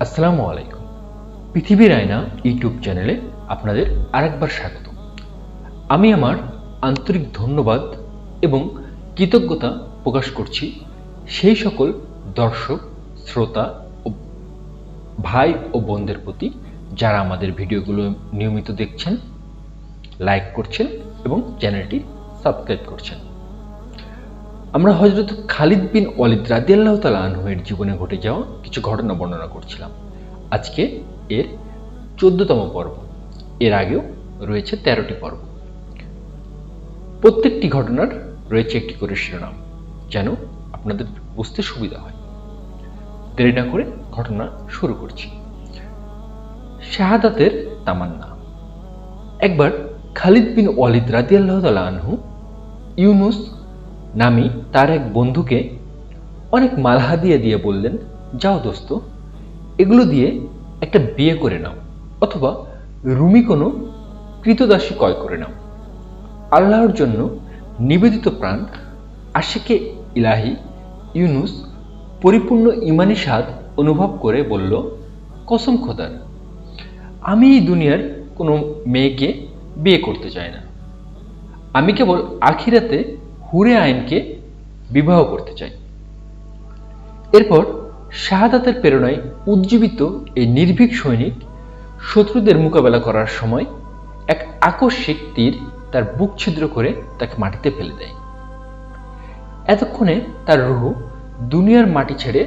আসসালামু আলাইকুম। পৃথিবীর আয়না ইউটিউব চ্যানেলে আপনাদের আরেকবার স্বাগত। আমি আমার আন্তরিক ধন্যবাদ এবং কৃতজ্ঞতা প্রকাশ করছি সেই সকল দর্শক, শ্রোতা ও ভাই ও বোনদের প্রতি যারা আমাদের ভিডিওগুলো নিয়মিত দেখছেন, লাইক করছেন এবং চ্যানেলটি সাবস্ক্রাইব করছেন। আমরা হযরত খালিদ বিন ওয়ালিদ রাদিয়াল্লাহু তাআলা আনহু-এর জীবনে ঘটে যাওয়া কিছু ঘটনা বর্ণনা করছিলাম। আজকে এর 14তম পর্ব। এর আগেও রয়েছে 13টি পর্ব। প্রত্যেকটি ঘটনার রয়েছে একটি করে শিরোনাম, যেন আপনাদের বুঝতে সুবিধা হয়। দেরি না করে ঘটনা শুরু করছি। শাহাদাতের তামান্না। একবার খালিদ বিন ওয়ালিদ রাদিয়াল্লাহু তাআলা আনহু ইউনুস নামী তার এক বন্ধুকে অনেক মাল হাদিয়া দিয়ে বললেন, যাও দোস্ত, এগুলো দিয়ে একটা বিয়ে করে নাও, অথবা রুমি কোনো কৃতদাসী ক্রয় করে নাও। আল্লাহর জন্য নিবেদিত প্রাণ আশিকে ইলাহি ইউনুস পরিপূর্ণ ঈমানী স্বাদ অনুভব করে বলল, কসম খোদার, আমি এই দুনিয়ার কোনো মেয়েকে বিয়ে করতে চাই না। আমি কেবল আখিরাতে হুরে আইনকে বিবাহ করতে চাই। এরপর শাহাদাতের প্রেরণায় উজ্জীবিত এই নির্ভীক সৈনিক শত্রুদের মোকাবেলা করার সময় এক আকস্মিক তীর তার বুক ছিদ্র করে তাকে মাটিতে ফেলে দেয়। এতক্ষণে তার রূহ দুনিয়ার মাটি ছেড়ে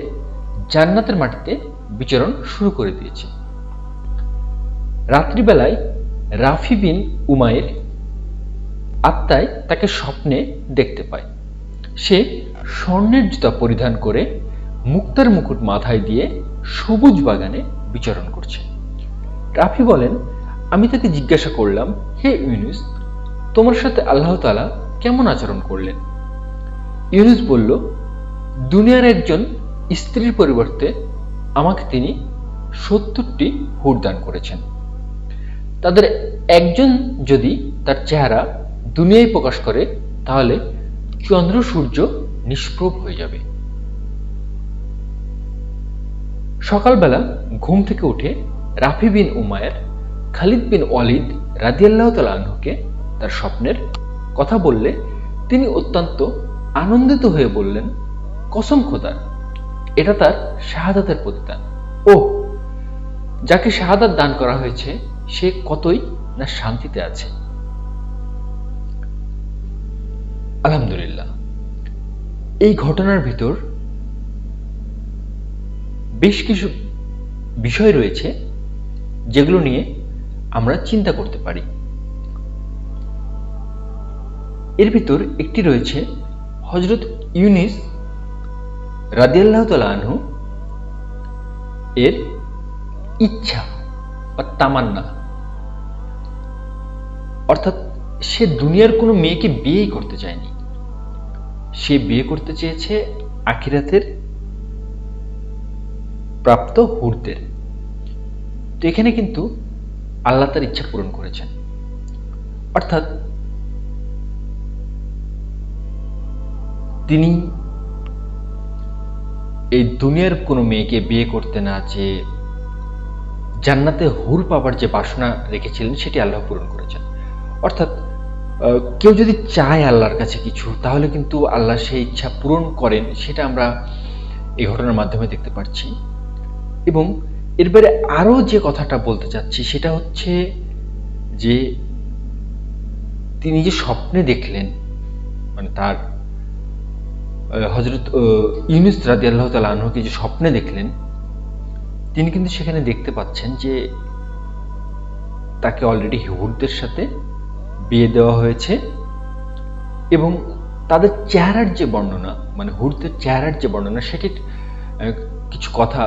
জান্নাতের মাটিতে বিচরণ শুরু করে দিয়েছে। রাত্রিবেলায় রাফি বিন উমাইর আত্মায় তাকে স্বপ্নে দেখতে পায়। সে স্বর্ণের জুতা পরিধান করে মুক্তার মুকুট মাথায় দিয়ে সবুজ বাগানে বিচরণ করছে। রাফি বলেন, আমি তাকে জিজ্ঞাসা করলাম, হে ইউনুস, তোমার সাথে আল্লাহ তাআলা কেমন আচরণ করলেন? ইউনুস বলল, দুনিয়ার একজন স্ত্রীর পরিবর্তে আমাকে তিনি 70টি হুর দান করেছেন। তাদের একজন যদি তার চেহারা দুনিয়ায় প্রকাশ করে, তাহলে চন্দ্র সূর্য নিষ্প্রভ হয়ে যাবে। সকালবেলা ঘুম থেকে উঠে রাফি বিন উমাইর খালিদ বিন ওয়ালিদ রাদিয়াল্লাহু তাআলা আনহুকে তার স্বপ্নের কথা বললে তিনি অত্যন্ত আনন্দিত হয়ে বললেন, কসম খোদার, এটা তার শাহাদাতের প্রতিদান। ওহ, যাকে শাহাদাত দান করা হয়েছে সে কতই না শান্তিতে আছে। আলহামদুলিল্লাহ। এই ঘটনার ভিতর বেশ কিছু বিষয় রয়েছে যেগুলো নিয়ে আমরা চিন্তা করতে পারি। এর ভিতর একটি রয়েছে হযরত ইউনুস রাদিয়াল্লাহু তাআলা আনহু এর ইচ্ছা বা তামান্না, অর্থাৎ সে দুনিয়ার কোনো মেয়েকে বিয়েই করতে চায়নি। সে বিয়ে করতে চেয়েছে আখিরাতের প্রাপ্ত হুরদের। তো এখানে কিন্তু আল্লাহ তার ইচ্ছা পূরণ করেছেন। অর্থাৎ তিনি এই দুনিয়ার কোনো মেয়েকে বিয়ে করতে না চেয়ে জান্নাতে হুর পাবার যে বাসনা রেখেছিলেন সেটি আল্লাহ পূরণ করেছেন। অর্থাৎ কেউ যদি চায় আল্লাহর কাছে কিছু, তাহলে কিন্তু আল্লাহ সেই ইচ্ছা পূরণ করেন, সেটা আমরা এই ঘটনার মাধ্যমে দেখতে পাচ্ছি। এবং এরপরে আরো যে কথাটা বলতে চাচ্ছি সেটা হচ্ছে যে তিনি যে স্বপ্নে দেখলেন, মানে তার হযরত ইউনুস রাদিয়াল্লাহু তাআলা আনহুকে যে স্বপ্নে দেখলেন, তিনি কিন্তু সেখানে দেখতে পাচ্ছেন যে তাকে অলরেডি হুরদের সাথে বিয়ে দেওয়া হয়েছে এবং তাদের চেহারার যে বর্ণনা, মানে হুরদের চেহারার যে বর্ণনা, সেটির কিছু কথা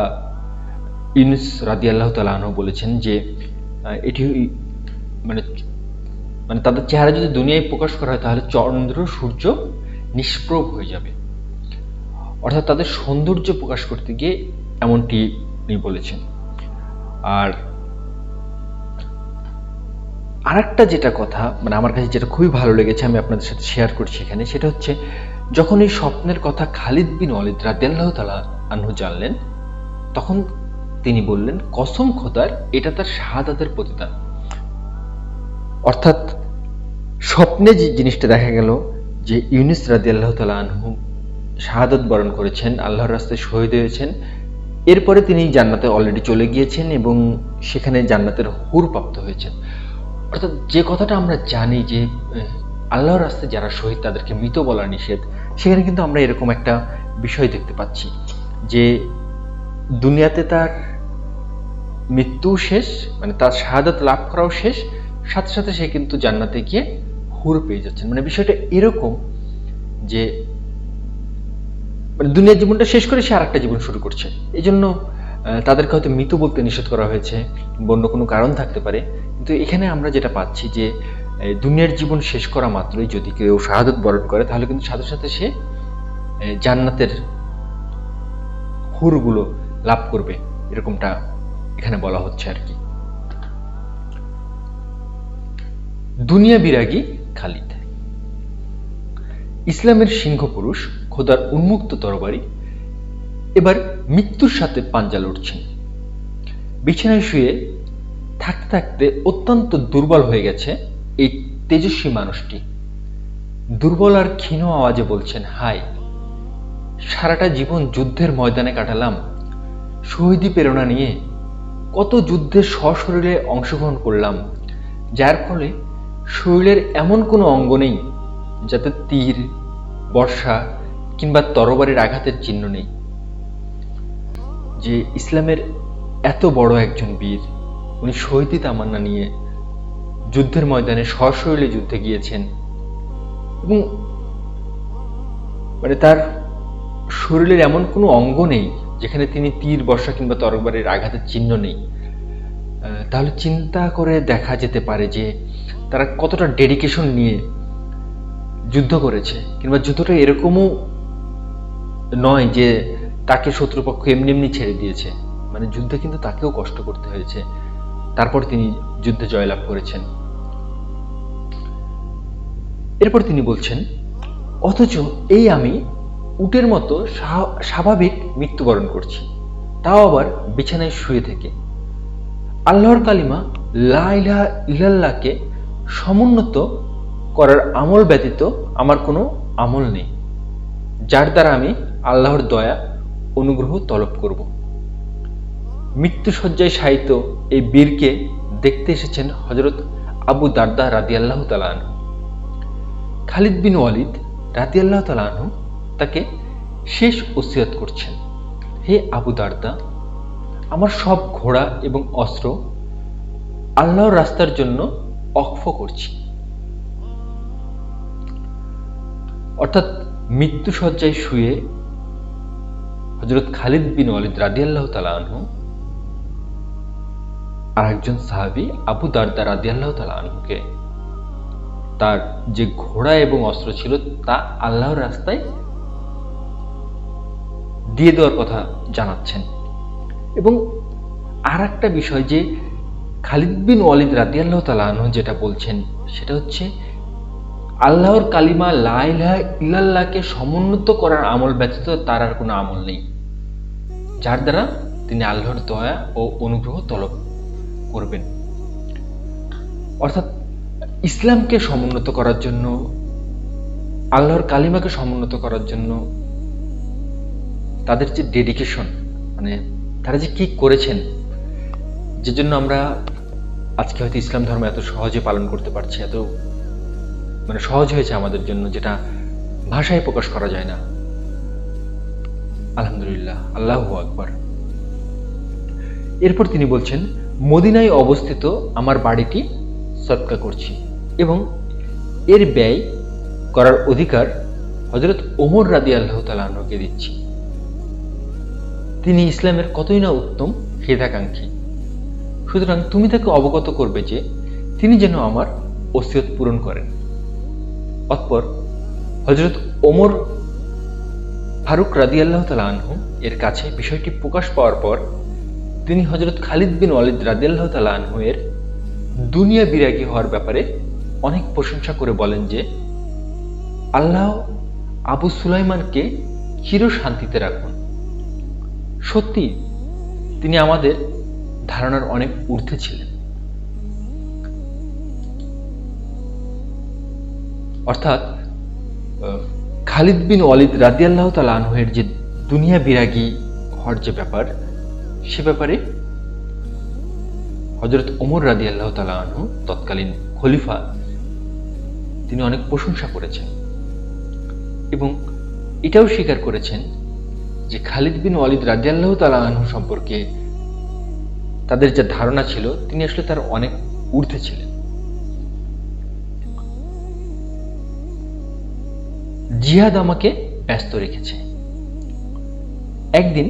ইউনুস রাদিয়াল্লাহু তাআলা আনহু বলেছেন যে এটি মানে তাদের চেহারা যদি দুনিয়ায় প্রকাশ করা হয় তাহলে চন্দ্র সূর্য নিষ্প্রভ হয়ে যাবে। অর্থাৎ তাদের সৌন্দর্য প্রকাশ করতে গিয়ে এমনটি উনি বলেছেন। আর আরেকটা যেটা কথা, মানে আমার কাছে যেটা খুবই ভালো লেগেছে, আমি আপনাদের সাথে শেয়ার করছি এখানে, সেটা হচ্ছে যখন এই স্বপ্নের কথা খালিদ বিন ওয়ালিদ রাদিয়াল্লাহু তাআলা আনহু জানলেন, তখন তিনি বললেন, কসম খোদার, এটা তার শাহাদাতের প্রতিদান। অর্থাৎ স্বপ্নে যে জিনিসটা দেখা গেল যে ইউনুস রাদিয়াল্লাহু তাআলা আনহু শাহাদাত বরণ করেছেন, আল্লাহর রাস্তায় শহীদ হয়েছেন, এরপরে তিনি জান্নাতে অলরেডি চলে গিয়েছেন এবং সেখানে জান্নাতের হুর প্রাপ্ত হয়েছেন। অর্থাৎ যে কথাটা আমরা জানি যে আল্লাহর রাস্তায় যারা শহীদ তাদেরকে মৃত বলা নিষেধ, সেখানে কিন্তু আমরা এরকম একটা বিষয় দেখতে পাচ্ছি যে দুনিয়াতে তার মৃত্যু শেষ, মানে তার শাহাদাত লাভ করাও শেষ, সাথে সাথে সে কিন্তু জান্নাতে গিয়ে হুর পেয়ে যাচ্ছেন। মানে বিষয়টা এরকম যে মানে দুনিয়ার জীবনটা শেষ করে সে আরেকটা জীবন শুরু করছে। এই জন্য তাদেরকে হয়তো মৃত বলতে নিষেধ করা হয়েছে, অন্য কোনো কারণ থাকতে পারে। কিন্তু এখানে আমরা যেটা পাচ্ছি যে দুনিয়ার জীবন শেষ করা মাত্রই যদি কেউ শাহাদাত বরণ করে, তাহলে কিন্তু সাথে সাথে সে জান্নাতের হুরগুলো লাভ করবে, এরকমটা এখানে বলা হচ্ছে আর কি। দুনিয়া বিরাগী খালিদ। ইসলামের সিংহ পুরুষ, খোদার উন্মুক্ত তরবারি এবার মৃত্যুর সাথে পাঞ্জা লড়ছেন। বিছানায় শুয়ে থাকতে থাকতে অত্যন্ত দুর্বল হয়ে গেছে এই তেজস্বী মানুষটি। দুর্বল আর ক্ষীণ আওয়াজে বলছেন, হায়, সারাটা জীবন যুদ্ধের ময়দানে কাটালাম, শহীদি প্রেরণা নিয়ে কত যুদ্ধে সশরীরে অংশগ্রহণ করলাম, যার ফলে শরীরের এমন কোনো অঙ্গ নেই যাতে তীর, বর্ষা কিংবা তরবারির আঘাতের চিহ্ন নেই। যে ইসলামের এত বড় একজন বীর, উনি শহীদি তামান্না নিয়ে যুদ্ধের ময়দানে সশরীরে যুদ্ধে গিয়েছেন এবং মানে তার শরীরের এমন কোনো অঙ্গ নেই যেখানে তিনি তীর, বর্ষা কিংবা তরবারির আঘাতের চিহ্ন নেই। তাহলে চিন্তা করে দেখা যেতে পারে যে তারা কতটা ডেডিকেশন নিয়ে যুদ্ধ করেছে, কিংবা যুদ্ধটা এরকমও নয় যে তাকে শত্রুপক্ষ এমনি এমনি ছেড়ে দিয়েছে। মানে যুদ্ধে কিন্তু তাকেও কষ্ট করতে হয়েছে, তারপর তিনি যুদ্ধে জয়লাভ করেছেন। এরপর তিনি বলছেন, অথচ এই আমি উটের মতো স্বাভাবিক মৃত্যুবরণ করছি, তাও আবার বিছানায় শুয়ে থেকে। আল্লাহর কালিমা লা ইলাহা ইল্লাল্লাহকে সমুন্নত করার আমল ব্যতীত আমার কোনো আমল নেই, যার দ্বারা আমি আল্লাহর দয়া, অনুগ্রহ তলব করব। মৃত্যুসজ্জায় শায়িত এই বীরকে দেখতে এসেছেন হযরত আবু দারদা রাদিয়াল্লাহু তাআলা আনহু। খালিদ বিন ওয়ালিদ রাদিয়াল্লাহু তাআলা আনহু তাকে শেষ ওসিয়ত করছেন, হে আবু দারদা, আমার সব ঘোড়া এবং অস্ত্র আল্লাহর রাস্তার জন্য ওয়াকফ করছি। অর্থাৎ মৃত্যুসজ্জায় শুয়ে হযরত খালিদ বিন ওয়ালিদ রাদিয়াল্লাহু তাআলা আনহু আর একজন সাহাবী আবু দারদা রাদিয়াল্লাহু তাআলা আনহুকে তার যে ঘোড়া এবং অস্ত্র ছিল তা আল্লাহর রাস্তায় দিয়ে দেওয়ার কথা জানাচ্ছেন। এবং আর একটা বিষয় যে খালিদ বিন ওয়ালিদ রাদিয়াল্লাহু তাআলা আনহু যেটা বলছেন সেটা হচ্ছে আল্লাহর কালিমা লা ইলাহা ইল্লাল্লাহকে সমুন্নত করার আমল ব্যতীত তার আর কোনো আমল নেই, যার দ্বারা তিনি আল্লাহর দয়া ও অনুগ্রহ তলব করবেন। অর্থাৎ ইসলামকে সমুন্নত করার জন্য, আল্লাহর কালিমাকে সমুন্নত করার জন্য তাদের যে ডেডিকেশন, মানে তারা যে কি করেছেন, যে জন্য আমরা আজকে হয়তো ইসলাম ধর্ম এত সহজে পালন করতে পারছি, এত মানে সহজ হয়েছে আমাদের জন্য, যেটা ভাষায় প্রকাশ করা যায় না। আলহামদুলিল্লাহ, আল্লাহু আকবার। এরপর তিনি বলছেন, মদিনায় অবস্থিত আমার বাড়িটি সদকা করছি এবং এর ব্যয় করার অধিকার হযরত ওমর রাদিয়াল্লাহু তাআলা আনহুকে দিচ্ছি। তিনি ইসলামের কতই না উত্তম হিতাকাঙ্ক্ষী, সুতরাং তুমি তাকে অবগত করবে যে তিনি যেন আমার ওসিয়ত পূরণ করেন। অতঃপর হযরত ওমর ফারুক রাদিয়াল্লাহু তাআলা আনহু এর কাছে বিষয়টি প্রকাশ পাওয়ার পর তিনি হযরত খালিদ বিন ওয়ালিদ রাদিয়াল্লাহু তাআলা আনহু এর দুনিয়া বিরাগী হওয়ার ব্যাপারে অনেক প্রশংসা করে বলেন যে আল্লাহ আবু সুলাইমানকে চির শান্তিতে রাখুন। সত্যি তিনি আমাদের ধারণার অনেক ঊর্ধ্বে ছিলেন। অর্থাৎ খালিদ বিন ওয়ালিদ রাদিয়াল্লাহু তাআলা আনহু এর যে দুনিয়া বিরাগী হওয়ার যে ব্যাপার, সে ব্যাপারে হযরত ওমর রাদিয়াল্লাহু তাআলা আনহু তৎকালীন খলিফা, তিনি অনেক প্রশংসা করেছেন এবং এটাও স্বীকার করেছেন যে খালিদ বিন ওয়ালিদ রাদিয়াল্লাহু তাআলা আনহু সম্পর্কে তাদের যে ধারণা ছিল, তিনি আসলে তার অনেক ঊর্ধ্বে ছিলেন। জিহাদ আমাকে ব্যস্ত রেখেছে। একদিন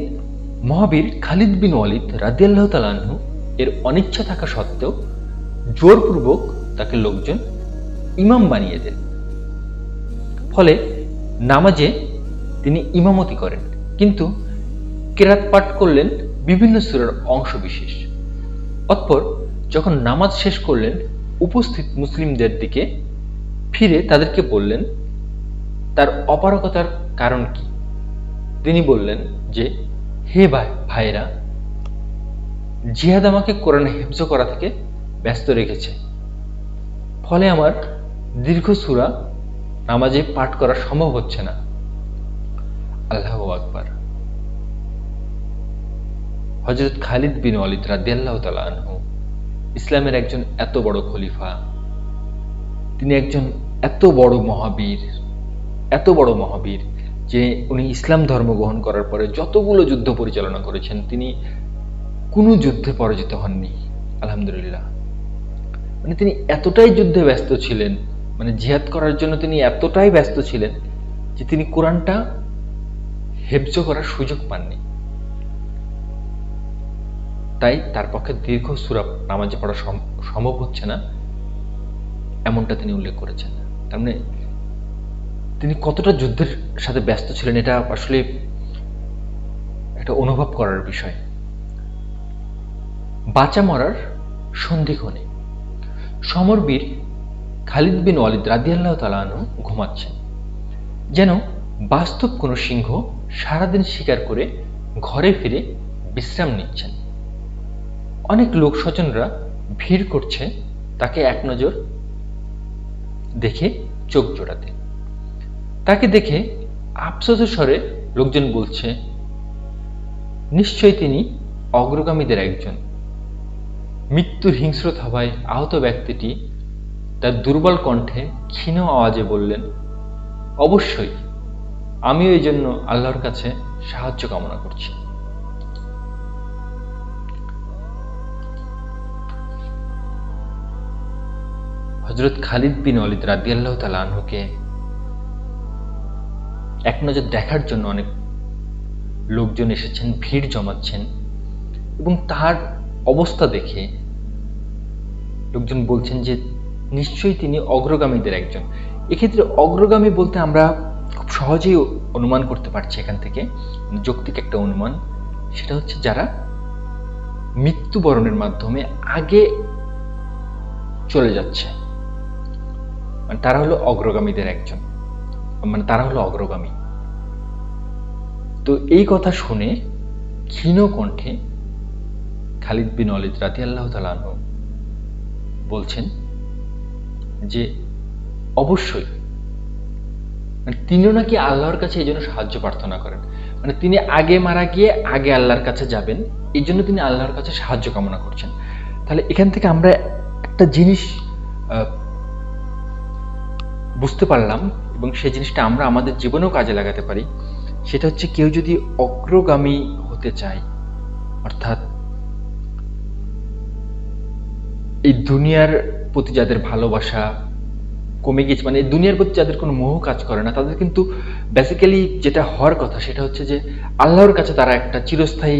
মহাবীর খালিদ বিন ওয়ালিদ রাদিয়াল্লাহু তাআলা আনহু এর অনিচ্ছা থাকা সত্ত্বেও জোরপূর্বক তাকে লোকজন ইমাম বানিয়ে দেন। ফলে নামাজে তিনি ইমামতি করেন, কিন্তু কেরাত পাঠ করলেন বিভিন্ন সূরার অংশ বিশেষ। অতঃপর যখন নামাজ শেষ করলেন, উপস্থিত মুসলিমদের দিকে ফিরে তাদেরকে বললেন তার অপারগতার কারণ কি। তিনি বললেন যে, হে ভাইরা, জিহাদ আমাকে কোরআন হিফজ করা থেকে ব্যস্ত রেখেছে, ফলে আমার দীর্ঘ সূরা নামাজে পাঠ করা সম্ভব হচ্ছে না। আল্লাহু আকবার। হযরত খালিদ বিন ওয়ালিদ রাদিয়াল্লাহু তাআলা আনহু ইসলামের একজন এত বড় খলিফা, তিনি একজন এত বড় মহাবীর যে উনি ইসলাম ধর্ম গ্রহণ করার পরে যতগুলো যুদ্ধ পরিচালনা করেছেন, তিনি কোনো যুদ্ধে পরাজিত হননি, আলহামদুলিল্লাহ। মানে তিনি এতটাই যুদ্ধে ব্যস্ত ছিলেন, মানে জিহাদ করার জন্য তিনি এতটাই ব্যস্ত ছিলেন যে তিনি কোরআনটা হেফজ করার সুযোগ পাননি। তাই তার পক্ষে দীর্ঘ সূরা নামাজে পড়া সম্ভব হচ্ছে না, এমনটা তিনি উল্লেখ করেছেন। তার মানে তিনি কতটা যুদ্ধের সাথে ব্যস্ত ছিলেন, এটা আসলে একটা অনুভব করার বিষয়। বাঁচা মরার সন্ধিক্ষণে সমরবীর খালিদ বিন ওয়ালিদ রাদিয়াল্লাহু তাআলা আনহু ঘুমাচ্ছেন, যেন বাস্তব কোনো সিংহ সারাদিন শিকার করে ঘরে ফিরে বিশ্রাম নিচ্ছেন। অনেক লোক স্বজনরা ভিড় করছে তাকে এক নজর দেখে চোখ জোড়াতে। তাকে দেখে আফসোসের স্বরে লোকজন বলছে, নিশ্চয়ই তিনি অগ্রগামীদের একজন। মৃত্যুর হিংস্র থাবায় আহত ব্যক্তিটি তার দুর্বল কণ্ঠে ক্ষীণ আওয়াজে বললেন, অবশ্যই, আমিও এই জন্য আল্লাহর কাছে সাহায্য কামনা করছি। হযরত খালিদ বিন ওয়ালিদ রাদিয়াল্লাহু তাআলা আনহুকে এক নজর দেখার জন্য অনেক লোকজন এসেছেন, ভিড় জমাচ্ছেন, এবং তার অবস্থা দেখে লোকজন বলছেন যে নিশ্চয়ই তিনি অগ্রগামীদের একজন। এক্ষেত্রে অগ্রগামী বলতে আমরা খুব সহজেই অনুমান করতে পারছি এখান থেকে, যৌক্তিক একটা অনুমান, সেটা হচ্ছে যারা মৃত্যুবরণের মাধ্যমে আগে চলে যাচ্ছে, মানে তারা হলো অগ্রগামীদের একজন, মানে তারা হলো অগ্রগামী। তো এই কথা শুনে ক্ষীণ কণ্ঠে খালিদ বিন ওয়ালিদ রাদিয়াল্লাহু তাআলা আনহু বলছেন যে অবশ্যই, মানে তিনিও নাকি আল্লাহর কাছে এই জন্য সাহায্য প্রার্থনা করেন, মানে তিনি আগে মারা গিয়ে আগে আল্লাহর কাছে যাবেন, এই জন্য তিনি আল্লাহর কাছে সাহায্য কামনা করছেন। তাহলে এখান থেকে আমরা একটা জিনিস বুঝতে পারলাম, এবং সেই জিনিসটা আমরা আমাদের জীবনেও কাজে লাগাতে পারি। সেটা হচ্ছে, কেউ যদি অগ্রগামী হতে চায়, অর্থাৎ এই দুনিয়ার প্রতি যাদের ভালোবাসা কমে গেছে, মানে দুনিয়ার প্রতি যাদের কোনো মোহ কাজ করে না, তাদের কিন্তু বেসিক্যালি যেটা হওয়ার কথা সেটা হচ্ছে যে আল্লাহর কাছে তারা একটা চিরস্থায়ী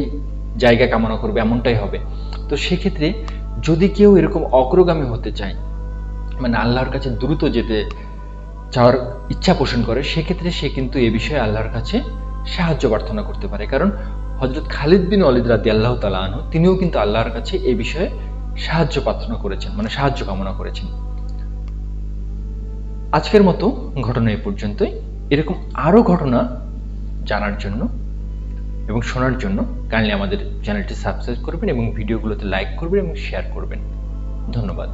জায়গা কামনা করবে, এমনটাই হবে। তো সেক্ষেত্রে যদি কেউ এরকম অগ্রগামী হতে চায়, মানে আল্লাহর কাছে দ্রুত যেতে চাওয়ার ইচ্ছা পোষণ করে, সেক্ষেত্রে সে কিন্তু এ বিষয়ে আল্লাহর কাছে সাহায্য প্রার্থনা করতে পারে। কারণ হযরত খালিদ বিন ওয়ালিদ রাদিয়াল্লাহু তাআলা আনহু তিনিও কিন্তু আল্লাহর কাছে এই বিষয়ে সাহায্য প্রার্থনা করেছেন, মানে সাহায্য কামনা করেছেন। আজকের মতো ঘটনা এই পর্যন্তই। এরকম আরো ঘটনা জানার জন্য এবং শোনার জন্য কাইন্ডলি আমাদের চ্যানেলটি সাবস্ক্রাইব করবেন এবং ভিডিওগুলোতে লাইক করবেন এবং শেয়ার করবেন। ধন্যবাদ।